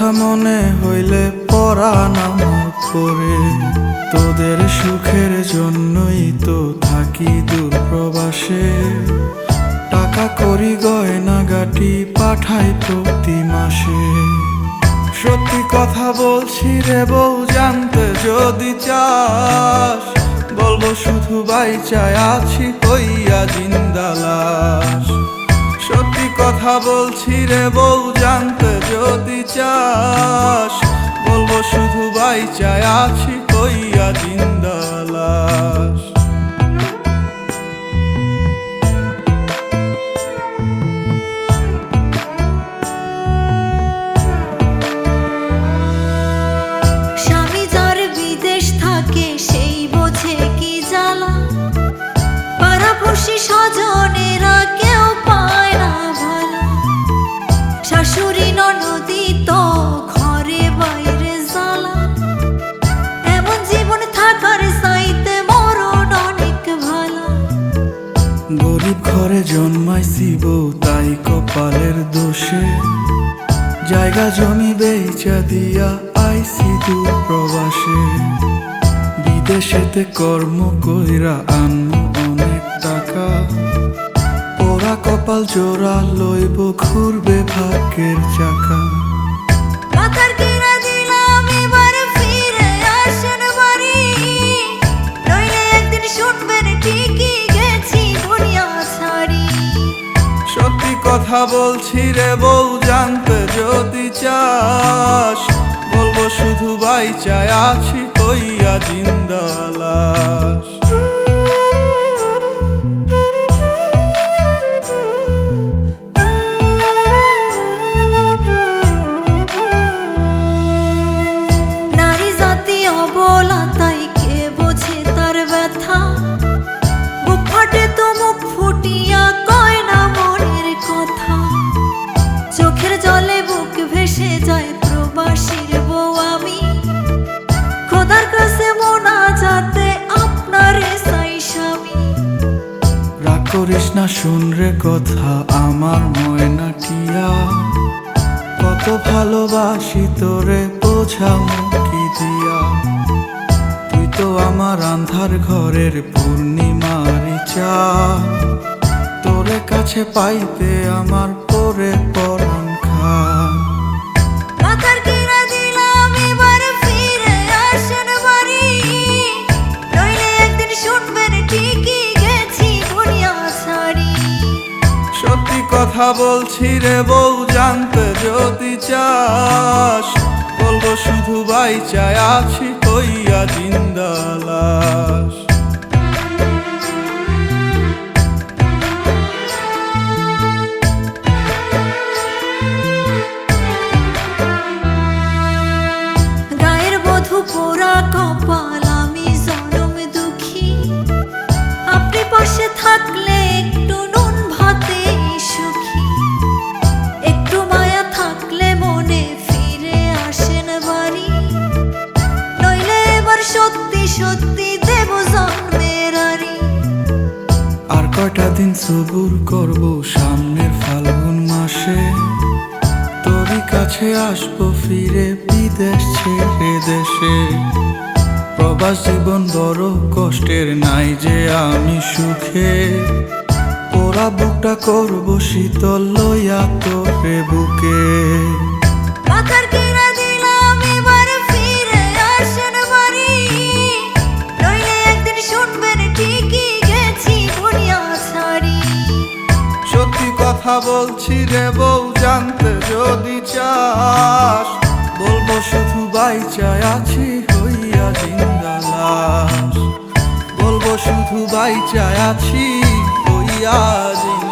কথা মনে হইলে পরাণ আমার পরে, তোদের সুখের জন্যই তো থাকি দূর প্রবাসে। টাকা করি গয়নাগাটি পাঠাই প্রতি মাসে। সত্যি কথা বলছি রে বউ, জানতে যদি চাস, বলবো শুধু বাইচায় আছি হইয়া জিন্দা লাশ। সত্যি কথা বলছি রে বউ, জানতে যদি চাস, বলবো শুধু বাইচায় আছি হইয়া জিন্দা লাশ। স্বামী যার বিদেশ থাকে সেই বোঝে কি জ্বালা, পাড়াপড়শি স্বজনেরা কেউ পায় না ভালো। শাশুড়ি ননদি তো ঘরে বাইরে জ্বালা, এমন জীবন থাকার চাইতে মরণ অনেক ভালো। গরিব ঘরে জন্মাইছি বউ, তাই কপালের দোষে জায়গা জমি বেচা দিয়া আইছি দূর প্রবাসে। বিদেশেতে কর্ম কইরা আনমু অনেক টাকা, ওরা কপাল জোড়া লইব ঘুরবে ভাগ্যের চাকা। মাথার কিনা দিলাম এবার ফিরে আসেন বাড়ি, নইলে একদিন শুনবেন ঠিকই গেছি দুনিয়া ছাড়ি। সত্যি কথা বলছি রে বউ, জানতে যদি চাস, বলবো শুধু বাইচায় আছি হইয়া জিন্দা লাশ। নারী জাতি অবলা, তাই কে বোঝে তার ব্যথা। বুক ফাটে তো মুখ ফুটিয়া কয় না মনের কথা। চোখের জলে বুক ভেসে যায় প্রবাসীর বউ আমি, খোদার কাছে মোনাজাতে আপনারে চাই স্বামী। রাগ করিস না, শুন রে কথা আমার ময়না টিয়া, কত ভালোবাসি তোরে বোঝামু কি দিয়া। তুই তো আমার আন্ধার ঘরের পূর্ণিমারি চাঁদ, তোরে কাছে পাইতে আমার পরে পরাণ খান। মাথার কিনা দিলাম এবার ফিরে আসেন বাড়ি, নইলে একদিন শুনবেন ঠিকই গেছি দুনিয়া ছাড়ি। সত্যি কথা বলছি রে বউ, জানতে যদি চাস, বলবো শুধু বাইচায় আছি হইয়া জিন্দা লাশ। গায়ের বধূ পোড়া কপাল, আমি জনম দুঃখী। আপনি পাশে থাকলে একটু নুন ভাতে সুখী। একটু মায়া থাকলে মনে ফিরে আসেন বাড়ি, নইলে এবার সত্যি সত্যি দেব জন্মের আরি। আর কয়টা দিন সবুর করব, সামনের ফাল্গুন মাসে তোরই কাছে আসবো ফিরে বিদেশ ছেড়ে দেশে। প্রবাস জীবন বড় কষ্টের, নাই যে আমি সুখে। ওরা বুকটা করবো শীতল লইয়া তোরে বুকে। মাথার কিনা দিলাম এবার ফিরে আসেন বাড়ি, নইলে একদিন শুনবেন ঠিকই গেছি দুনিয়া ছাড়ি। সত্যি কথা বলছি রে বউ, জানতে যদি চাস, বলবো শুধু বাইচায় আছি হইয়া জিন্দা লাশ। বলবো শুধু বাইচায় আছি হইয়া জিন্দা